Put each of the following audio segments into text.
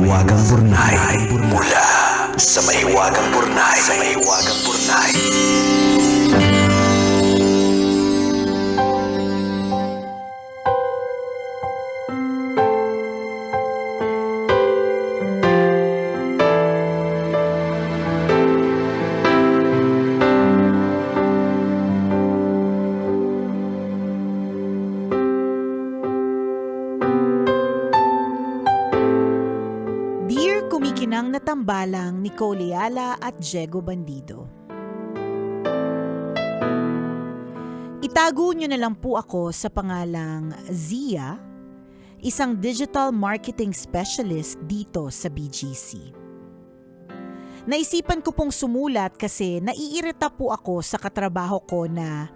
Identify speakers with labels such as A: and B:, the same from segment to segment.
A: Mahiwagang Burnay. Mula sa Mahiwagang Burnay.
B: Dear Kumikinang na Tambalang, Nicole Ayala at Diego Bandido. Itago niyo na lang po ako sa pangalang Zia, isang digital marketing specialist dito sa BGC. Naisipan ko pong sumulat kasi naiirita po ako sa katrabaho ko na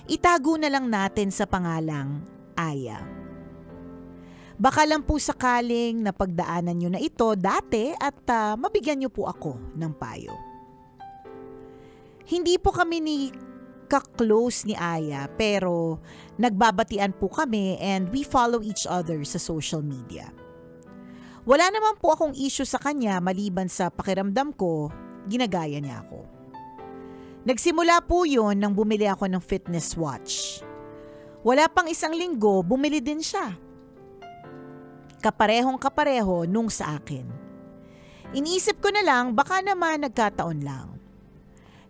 B: itago na lang natin sa pangalang Aya. Baka lang po sakaling napagdaanan nyo na ito dati at mabigyan nyo po ako ng payo. Hindi po kami ni ka-close ni Aya pero nagbabatian po kami and we follow each other sa social media. Wala naman po akong issue sa kanya maliban sa pakiramdam ko, ginagaya niya ako. Nagsimula po yun nang bumili ako ng fitness watch. Wala pang isang linggo, bumili din siya. Kaparehong-kapareho nung sa akin. Iniisip ko na lang baka naman nagkataon lang.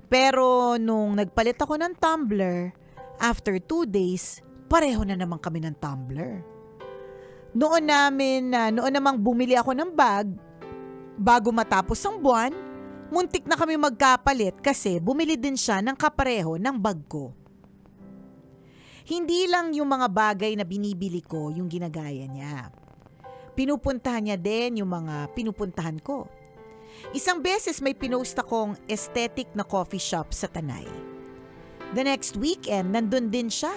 B: Pero nung nagpalit ako ng tumbler, after 2 days, pareho na naman kami ng tumbler. Noon namang bumili ako ng bag, bago matapos ang buwan, muntik na kami magkapalit kasi bumili din siya ng kapareho ng bag ko. Hindi lang yung mga bagay na binibili ko yung ginagaya niya. Pinupuntahan niya din yung mga pinupuntahan ko. Isang beses may pinost akong aesthetic na coffee shop sa Tanay. The next weekend, nandun din siya.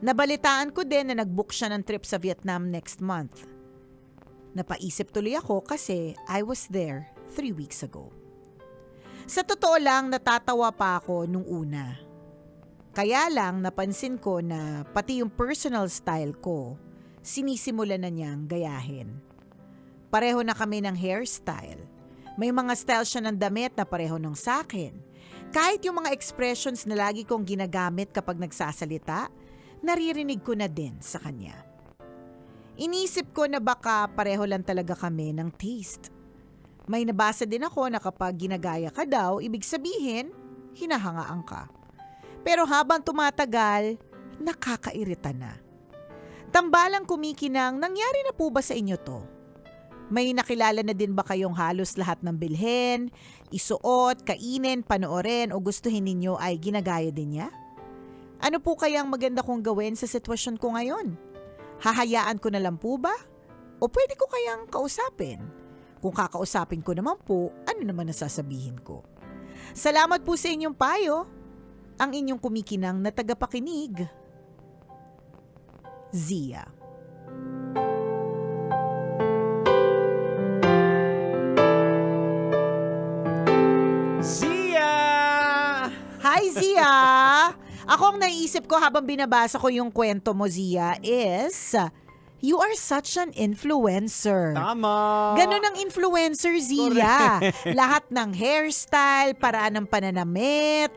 B: Nabalitaan ko din na nag-book siya ng trip sa Vietnam next month. Napaisip tuloy ako kasi I was there 3 weeks ago. Sa totoo lang, natatawa pa ako nung una. Kaya lang napansin ko na pati yung personal style ko, sinisimula na niyang gayahin. Pareho na kami ng hairstyle. May mga style siya ng damit na pareho ng sakin. Kahit yung mga expressions na lagi kong ginagamit kapag nagsasalita, naririnig ko na din sa kanya. Inisip ko na baka pareho lang talaga kami ng taste. May nabasa din ako na kapag ginagaya ka daw, ibig sabihin, hinahangaan ka. Pero habang tumatagal, nakakairita na. Tambalang Kumikinang, nangyari na po ba sa inyo to? May nakilala na din ba kayong halos lahat ng bilhin, isuot, kainin, panoorin o gustuhin ninyo ay ginagaya din niya? Ano po kayang maganda kong gawin sa sitwasyon ko ngayon? Hahayaan ko na lang po ba? O pwede ko kayang kausapin? Kung kakausapin ko naman po, ano naman nasasabihin ko? Salamat po sa inyong payo. Ang inyong kumikinang na tagapakinig. Zia.
C: Zia!
B: Hi, Zia! Ako ang naiisip ko habang binabasa ko yung kwento mo, Zia, is you are such an influencer.
C: Tama!
B: Ganon ang influencer, Zia. Lahat ng hairstyle, paraan ng pananamit,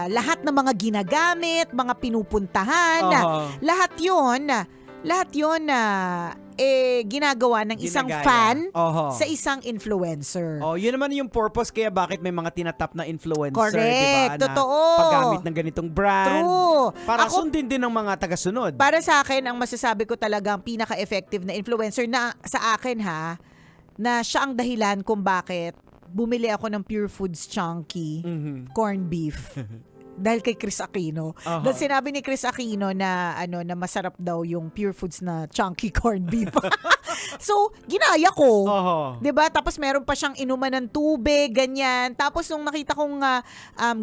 B: lahat ng mga ginagamit, mga pinupuntahan, lahat yun na ginagawa ng isang fan sa isang influencer.
C: Oh, yun naman yung purpose kaya bakit may mga tinatap na influencer,
B: Correct,
C: diba?
B: totoo.
C: Na paggamit ng ganitong brand.
B: True.
C: Para sundin din ng mga tagasunod.
B: Para sa akin, ang masasabi ko talagang pinaka-effective na influencer na sa akin na siya ang dahilan kung bakit bumili ako ng Pure Foods Chunky corned beef. Dahil kay Chris Aquino. Dahil sinabi ni Chris Aquino na na masarap daw yung Pure Foods na chunky corned beef. So, ginaya ko. 'Di ba? Tapos meron pa siyang inuman ng tubig, ganyan. Tapos nung nakita kong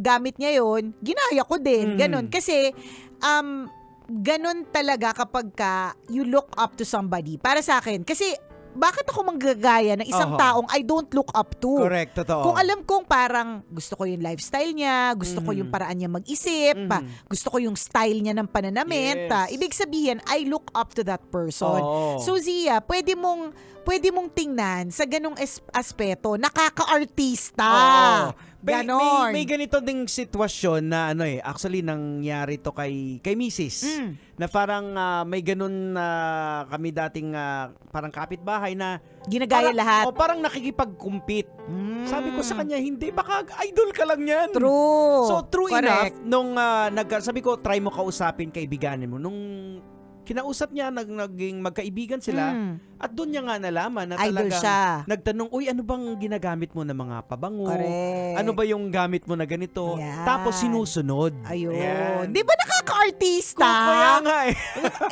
B: gamit niya 'yon, ginaya ko din. Ganon kasi ganon talaga kapag you look up to somebody. Para sa akin kasi bakit ako manggagaya ng isang
C: Oho.
B: taong I don't look up to?
C: Correct, totoo.
B: Kung alam kong parang gusto ko yung lifestyle niya, gusto ko yung paraan niya mag-isip, gusto ko yung style niya ng pananamit,
C: Yes.
B: ibig sabihin, I look up to that person.
C: Oo.
B: So Zia, pwede mong tingnan sa ganong aspeto, nakaka-artista.
C: Oo.
B: Ganon.
C: May ganito ding sitwasyon na actually nangyari to kay Mrs. Na parang may ganun na kami dating parang kapitbahay na
B: Ginagaya
C: parang,
B: lahat.
C: parang nakikipag-compete. Sabi ko sa kanya, hindi, baka idol ka lang yan.
B: True.
C: So true
B: Correct.
C: enough, nung sabi ko, try mo kausapin kaibiganin mo. Nung kinausap niya, naging magkaibigan sila, at doon niya nga nalaman na
B: Idol
C: talagang
B: siya.
C: nagtanong, uy, ano bang ginagamit mo na mga pabango?
B: Correct.
C: Ano ba yung gamit mo na ganito?
B: Yan.
C: Tapos sinusunod.
B: Ayun.
C: Ayan.
B: Di ba nakaka-artista?
C: Kaya nga eh.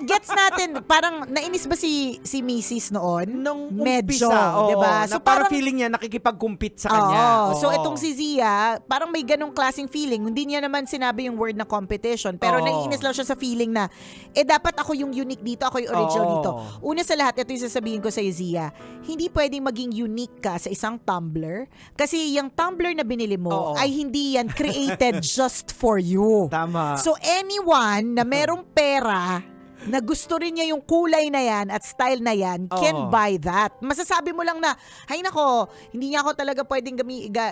B: Gets natin, parang nainis ba si Mrs. noon?
C: Nung
B: Medyo,
C: umpisa, oo,
B: di ba?
C: na parang feeling niya nakikipag-compete sa
B: Oo.
C: kanya.
B: So
C: Oo.
B: itong si Zia, parang may ganong klaseng feeling. Hindi niya naman sinabi yung word na competition, pero
C: Oo.
B: naiinis lang siya sa feeling na, dapat ako yung unique dito, ako yung original
C: Oo.
B: dito. Una sa lahat, ito yung sasabihin ko sa'yo, Zia, hindi pwedeng maging unique ka sa isang tumbler kasi yung tumbler na binili mo
C: Oo.
B: ay hindi yan created just for you.
C: Tama.
B: So anyone na merong pera na gusto rin niya yung kulay na yan at style na yan, can
C: Oo.
B: buy that. Masasabi mo lang na, hay nako, hindi niya ako talaga pwedeng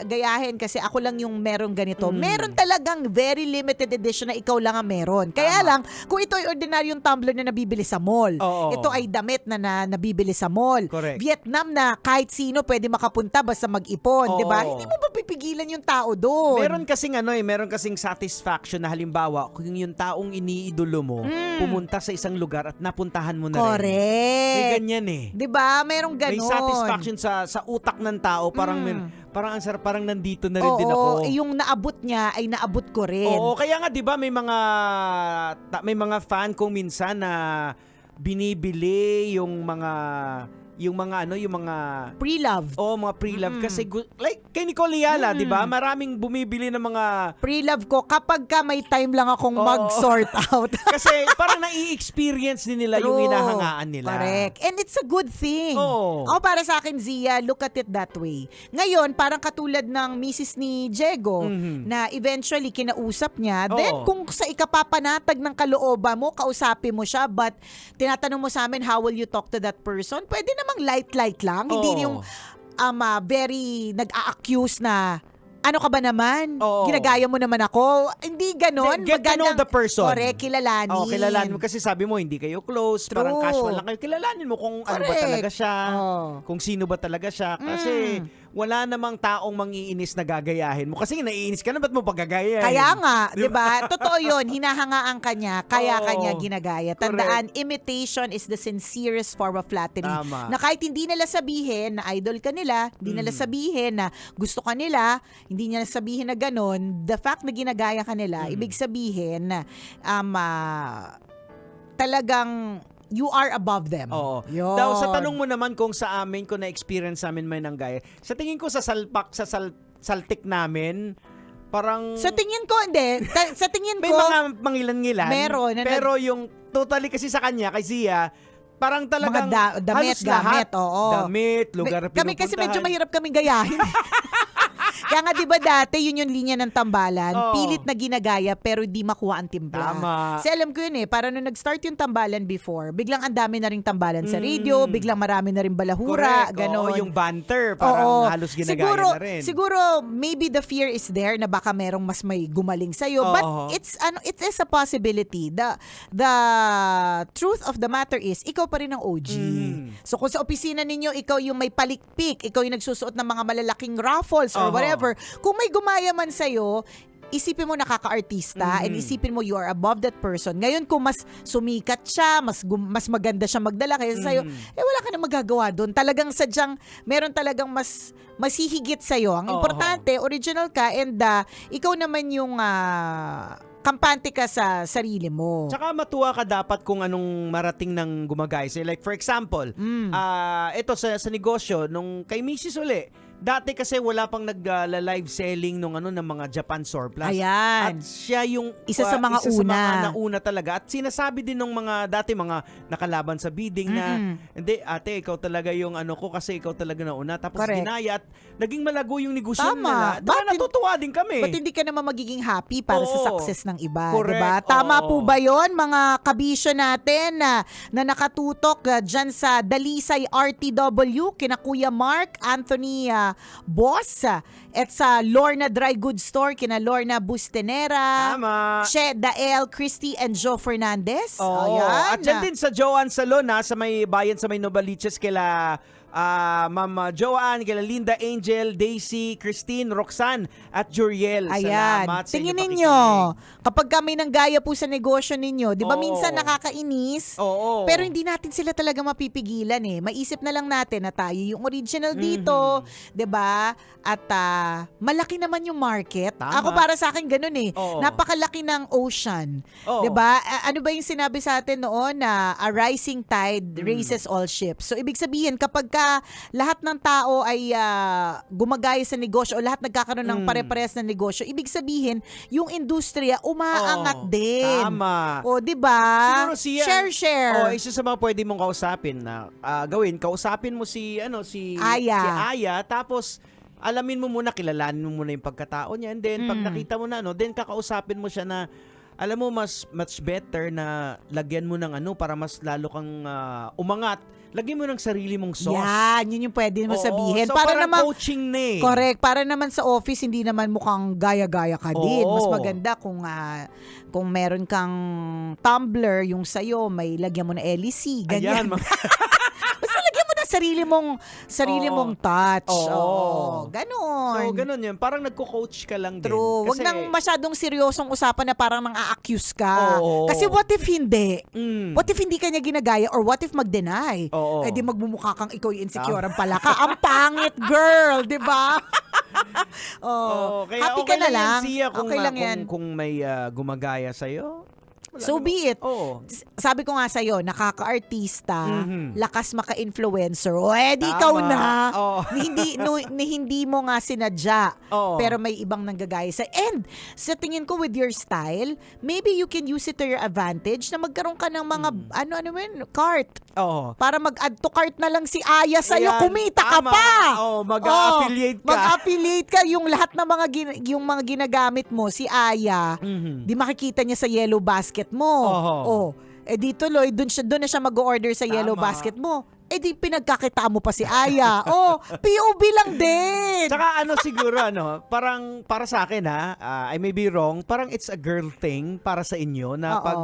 B: gayahin kasi ako lang yung merong ganito. Meron talagang very limited edition na ikaw lang ang meron. Kaya lang, kung ito ay ordinaryong tumbler na nabibili sa mall,
C: Oo.
B: ito ay damit na nabibili sa mall,
C: Correct.
B: Vietnam na kahit sino pwede makapunta basta mag-ipon,
C: Oo.
B: di ba? Hindi mo mapipigilan yung tao doon.
C: Meron kasing satisfaction na halimbawa kung yung taong iniidolo mo pumunta sa isang lugar at napuntahan mo na rin. May
B: Correct.
C: ganyan eh.
B: 'Di ba? Merong ganon.
C: May satisfaction sa utak ng tao, parang parang ang sarap, parang nandito na rin din ako.
B: Oo, yung naabot niya ay naabot ko rin.
C: Oo, kaya nga 'di ba may mga fan kung minsan na binibili yung mga
B: Pre-love.
C: mga pre-love kasi like kay Nicole Yala, 'di ba? Maraming bumibili ng mga
B: Pre-love ko kapag ka may time lang akong
C: Oo.
B: mag-sort out.
C: kasi parang nai-experience din nila yung
B: True.
C: hinahangaan nila.
B: Correct. And it's a good thing.
C: Oo.
B: Ako para sa akin, Zia, look at it that way. Ngayon, parang katulad ng Mrs. ni Diego na eventually kinausap niya.
C: Oo.
B: Then kung sa ikapapanatag ng kalooban mo, kausapin mo siya, but tinatanong mo sa amin, how will you talk to that person? Pwede namang light-light lang. Hindi
C: Oo.
B: yung very nag-a-accuse na ano ka ba naman?
C: Oo.
B: Ginagaya mo naman ako? Hindi ganon.
C: Get to know
B: Magandang-
C: the person.
B: Correct, kilalanin.
C: Kilalanin mo kasi sabi mo hindi kayo close, parang
B: True.
C: casual lang kayo. Kilalanin mo kung ano ba
B: Correct.
C: talaga siya,
B: Oo.
C: kung sino ba talaga siya. Kasi wala namang taong mangiinis na gagayahin mo. Kasi naiinis ka na, ba't mo pagagayahin?
B: Kaya nga, 'di ba? Totoo 'yon, hinahangaan ka niya, kaya
C: Oo.
B: kanya ginagaya. Tandaan, imitation is the sincerest form of flattery.
C: Tama.
B: Na kahit hindi nila sabihin na idol ka nila, hindi nila sabihin na gusto ka nila, hindi nila sabihin na ganon, the fact na ginagaya ka nila, ibig sabihin na talagang you are above them.
C: Oo.
B: Yun.
C: Daw, sa tanong mo naman kung sa amin, kung na-experience namin may nanggaya, sa tingin ko sa saltik namin, parang
B: Sa tingin ko, hindi. Sa tingin
C: may
B: ko,
C: mga mangilan-ngilan.
B: Meron na
C: Pero yung totally kasi sa kanya, kay Zia, parang talagang
B: mga damit,
C: halos lahat.
B: oo.
C: Damit, lugar na
B: Kami kasi medyo
C: pinupuntahan.
B: mahirap kaming gayahin. Kaya nga 'di ba dati yun yung linya ng tambalan,
C: Oo.
B: pilit na ginagaya pero di makuha ang timpla.
C: Tama.
B: Kasi alam ko yun para nung nag-start yung tambalan before, biglang ang dami na ring tambalan sa radio, biglang marami na rin balahura,
C: Correct.
B: ganon.
C: Oo, yung banter, parang
B: Oo.
C: halos ginagaya na rin.
B: Siguro maybe the fear is there na baka merong mas may gumaling sa
C: Oo.
B: but it is a possibility. The truth of the matter is ikaw pa rin ang OG. So kung sa opisina ninyo ikaw yung may palikpik, ikaw yung nagsusuot ng mga malalaking ruffles or
C: Oo.
B: whatever, kung may gumaya man sa'yo, isipin mo nakaka-artista and isipin mo you are above that person. Ngayon kung mas sumikat siya, mas maganda siya magdala kaysa sa'yo, wala ka na magagawa doon. Talagang sadyang, meron talagang mas hihigit sa'yo. Ang
C: Oo.
B: importante, original ka and ikaw naman yung kampante ka sa sarili mo.
C: Tsaka matuwa ka dapat kung anong marating ng gumagaya sa'yo. Like for example, ito sa negosyo, nung kay Mrs. uli, dati kasi wala pang nag-live selling nung ng mga Japan surplus.
B: Ayan.
C: At siya yung
B: Isa sa mga una.
C: nauna talaga. At sinasabi din nung mga dati mga nakalaban sa bidding na hindi ate, ikaw talaga yung ko kasi ikaw talaga nauna. Tapos
B: Correct.
C: ginaya at naging malago yung negosyo
B: Tama.
C: nila. Diba, natutuwa din kami.
B: Ba't hindi ka naman magiging happy para sa
C: Oo.
B: success ng iba,
C: Correct.
B: 'di ba? Tama po
C: Oo.
B: ba 'yon, mga kabisyo natin na nakatutok diyan sa Dalisay RTW kina Kuya Mark Anthony Boss at sa Lorna Dry Goods Store kina Lorna Bustenera,
C: Tama.
B: Che Dael, Christy and Joe Fernandez.
C: Oo.
B: Ayan.
C: At dyan din sa Joanne Salon sa may bayan sa may Novaliches kila Ma'am Joanne, kila Linda Angel, Daisy, Christine, Roxanne at Juriel.
B: Ayan.
C: Salamat sa
B: Tingin
C: inyong
B: ninyo,
C: pakikinig.
B: kapag kami nang gaya po sa negosyo ninyo, di ba
C: Oo.
B: minsan nakakainis,
C: Oo.
B: pero hindi natin sila talaga mapipigilan eh. Maisip na lang natin na tayo yung original dito, di ba? At malaki naman yung market.
C: Tama.
B: Ako para sa akin ganun eh.
C: Oo.
B: Napakalaki ng ocean.
C: Oo.
B: Di ba? Ano ba yung sinabi sa atin noon na a rising tide raises all ships. So ibig sabihin kapag lahat ng tao ay gumagaya sa negosyo o lahat nagkakaroon ng pare-parehas na negosyo, ibig sabihin yung industriya umaangat
C: Oo.
B: din.
C: Tama.
B: O, di ba?
C: Siguro siya.
B: Share.
C: Isa sa mga pwede mong kausapin na kausapin mo si
B: Aya.
C: si Aya, tapos alamin mo muna, kilalanin mo muna yung pagkatao niya, and then pag nakita mo na then kakausapin mo siya na alam mo much better na lagyan mo ng para mas lalo kang umangat. Lagyan mo ng sarili mong sauce.
B: Yan, yun yung pwede mo
C: Oo.
B: sabihin.
C: So,
B: para
C: parang
B: naman
C: coaching na eh.
B: correct. Para naman sa office, hindi naman mukhang gaya-gaya ka din.
C: Oo.
B: Mas maganda kung meron kang tumbler, yung sayo, may lagyan mo na LEC, ganyan.
C: Ayan,
B: Basta lagyan mo na sarili
C: Oo.
B: mong touch.
C: Oo.
B: Oo. Ganon.
C: So, ganun yun. Parang nagko-coach ka lang din.
B: True. Wag
C: Kasi-
B: nang masyadong seryosong usapan na parang nang a-accuse ka.
C: Oo.
B: Kasi what if hindi?
C: Mm.
B: What if hindi ka niya ginagaya or what if mag-deny?
C: Oo.
B: Eh di magmumukha kang ikaw yung insecure ang pala ka. Ang pangit, girl, di ba?
C: Oo, kaya
B: happy
C: okay
B: ka na lang.
C: Yan, Sia, kung,
B: Okay lang yan.
C: kung may gumagaya sa'yo. wala
B: So
C: naman.
B: be it.
C: Oo.
B: Sabi ko nga sa'yo, nakaka-artista,
C: Mhm.
B: lakas maka-influencer. O, di
C: Tama.
B: ikaw na.
C: Oo.
B: Hindi mo nga sinadya.
C: Oo.
B: Pero may ibang nanggagaya sa. And sa tingin ko with your style, maybe you can use it to your advantage na magkaroon ka ng mga, cart.
C: Oo.
B: Para mag-add to cart na lang si Aya sa'yo,
C: Ayan,
B: kumita ka
C: tama.
B: pa.
C: Oo, mag-a-affiliate ka.
B: Mag-affiliate ka. Yung lahat ng yung mga ginagamit mo, si Aya,
C: Mhm.
B: di makikita niya sa yellow basket mo.
C: Oo.
B: Oh. Eh di tuloy, doon na siya mag-order sa yellow
C: Tama.
B: basket mo. Eh di pinagkakitaan mo pa si Aya. Oh, POV lang din.
C: Tsaka siguro, parang para sa akin I may be wrong, parang it's a girl thing para sa inyo na
B: Oo.
C: pag,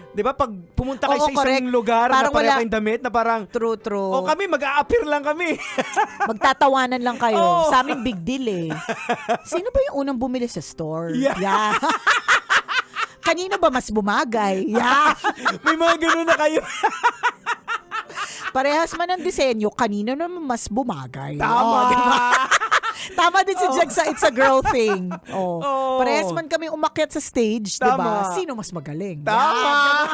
C: di ba, pag pumunta kayo
B: Oo,
C: sa isang
B: correct.
C: lugar
B: Parang
C: na pareho
B: wala-
C: kayong damit na parang,
B: True.
C: kami, mag-a-appear lang kami.
B: Magtatawanan lang kayo.
C: Oo.
B: Sa amin, big deal eh. Sino ba yung unang bumili sa store?
C: Yeah.
B: Kanino ba mas bumagay? Yeah.
C: May mga ganun na kayo.
B: Parehas man ang disenyo, kanino naman mas bumagay?
C: Tama.
B: Oh, diba? Tama din si Jag sa It's a Girl thing. Oh.
C: Oo.
B: Parehas man kami umakyat sa stage,
C: Tama.
B: diba? Sino mas magaling?
C: Tama.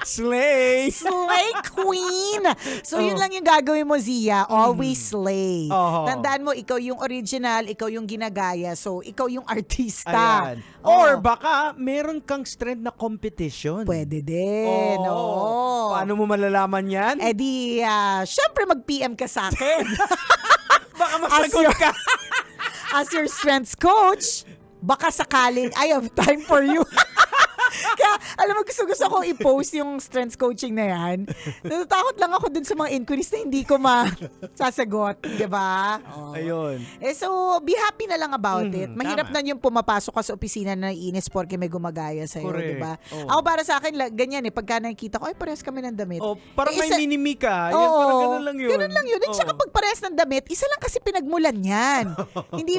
C: Slay.
B: Slay queen! So, yun
C: Oh.
B: lang yung gagawin mo, Zia. Always slay.
C: Oo.
B: Tandaan mo, ikaw yung original, ikaw yung ginagaya. So, ikaw yung artista.
C: Ayan.
B: Oh.
C: Or baka meron kang strength na competition.
B: Pwede din. Oo.
C: Paano mo malalaman yan?
B: Eh di, syempre mag-PM ka sa akin.
C: Baka masagot ka.
B: As your strengths coach, baka sakaling, I have time for you. Kaya, alam mo, gusto kong i-post yung strengths coaching na yan. Natatakot lang ako dun sa mga inquiries na hindi ko masasagot. Diba? Oh.
C: Ayun.
B: So, be happy na lang about it. Mahirap
C: tama.
B: na yung pumapasok ka sa opisina na inis porque may gumagaya sa'yo.
C: Correct.
B: Diba?
C: Oo.
B: Ako para sa akin, ganyan pagka nakikita ko, ay parehas kami ng damit.
C: Parang
B: Eh,
C: may
B: isa-
C: minimi ka. Yan,
B: Oo.
C: parang ganun lang yun.
B: Ganun lang yun. At saka pag parehas ng damit, isa lang kasi pinagmulan yan. hindi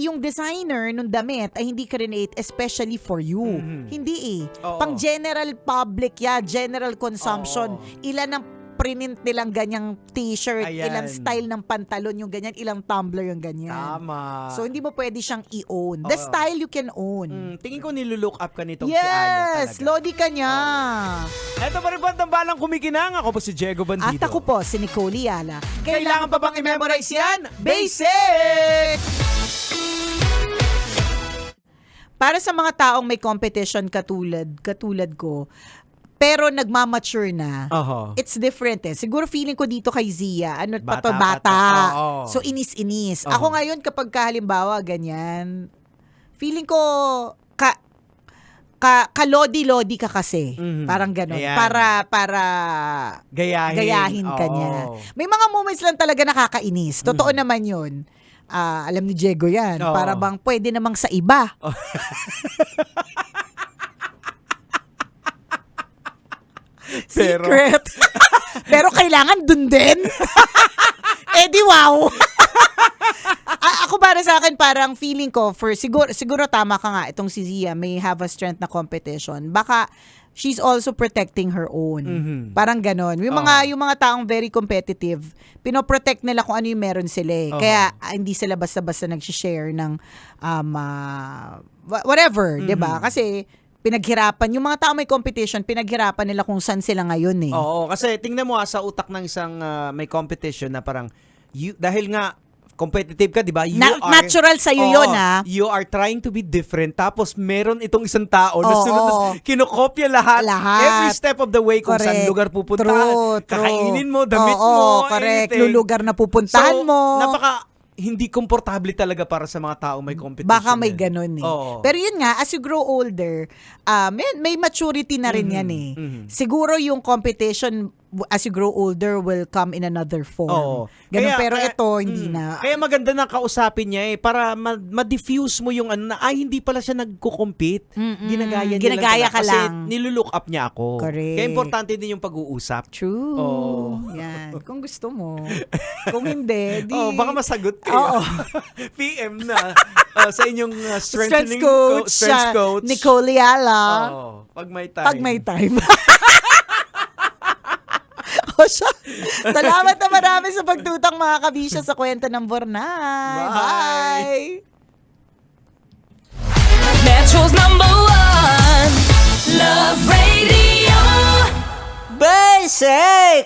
B: yung designer ng damit ay hindi create especially for you. Hindi eh.
C: Oo.
B: Pang general public yan, general consumption.
C: Oo.
B: Ilan ang print nilang ganyang t-shirt,
C: Ayan.
B: ilang style ng pantalon yung ganyan, ilang tumbler yung ganyan.
C: Tama.
B: So, hindi mo pwede siyang i-own. The
C: Oo.
B: style you can own.
C: Tingin ko nilulook up ka nitong si Aya
B: Yes!
C: talaga.
B: Lodi ka niya.
C: Ito pa rin po ang tambalang kumikinang. Ako po si Diego Bandido.
B: At ako po, si Nicole Yala.
C: Kailangan pa bang i-memorize yan? Basic!
B: Para sa mga taong may competition katulad ko, pero nagmamature na,
C: Oho.
B: it's different eh. Siguro feeling ko dito kay Zia, ano pa to,
C: Bata pa to.
B: bata.
C: Oo.
B: So inis-inis.
C: Oo.
B: Ako ngayon kapag halimbawa ganyan, feeling ko kalodi-lodi ka kasi.
C: Mhm.
B: Parang gano'n.
C: Ayan.
B: Para gayahin ka
C: Oo.
B: niya. May mga moments lang talaga nakakainis. Totoo naman yun. Alam ni Diego yan.
C: Oo.
B: Para bang pwede namang sa iba.
C: Pero-
B: Secret. Pero kailangan dun din. Eh di wow. Ako para sa akin parang feeling ko siguro tama ka nga itong si Zia may have a strength na competition. Baka she's also protecting her own.
C: Mhm.
B: Parang ganon. Yung mga taong very competitive, pinoprotect nila kung ano yung meron sila eh.
C: Oo.
B: Kaya hindi sila basta-basta nag-share ng whatever, 'di ba? Kasi pinaghirapan yung mga taong may competition, pinaghirapan nila kung saan sila ngayon eh.
C: Oo, kasi tingnan mo sa utak ng isang may competition na parang dahil nga competitive ka, 'di ba?
B: Natural sa iyo 'yon, ha.
C: You are trying to be different tapos meron itong isang tao na
B: Oo.
C: sunod kinokopya lahat.
B: Lahat.
C: Every step of the way kung saan
B: Correct.
C: lugar pupunta,
B: True.
C: kakainin mo, damit
B: Oo,
C: mo,
B: correct.
C: anything.
B: Lugar na pupuntahan mo.
C: Napaka hindi komportable talaga para sa mga tao may competition.
B: Baka may
C: eh.
B: ganun eh.
C: Oo.
B: Pero yun nga, as you grow older, may maturity na rin yan eh.
C: mhm.
B: Siguro yung competition as you grow older will come in another form.
C: Oo.
B: Ganun,
C: Kaya-
B: pero
C: kaya-
B: ito, hindi na.
C: Kaya maganda na kausapin niya eh para ma-diffuse mo yung ano na hindi pala siya nagko-compete. Ginagaya niya
B: Ginagaya
C: lang
B: ka
C: talaga. Kasi
B: lang.
C: nilulook up niya ako.
B: Correct.
C: Kaya importante din yung pag-uusap.
B: True.
C: Oo.
B: Yan. Kung gusto mo. Kung hindi, di.
C: Baka masagot kayo.
B: Oo.
C: PM na sa inyong
B: Strength
C: strengthening
B: coach,
C: strength coach.
B: Nicole Yala.
C: Oo. Pag may time.
B: Pag may time. O siya. Salamat na marami sa pagtutang mga kabisya sa kwento ng Bornay.
C: Bye.
D: Metro's #1 Love Radio.
B: Basic!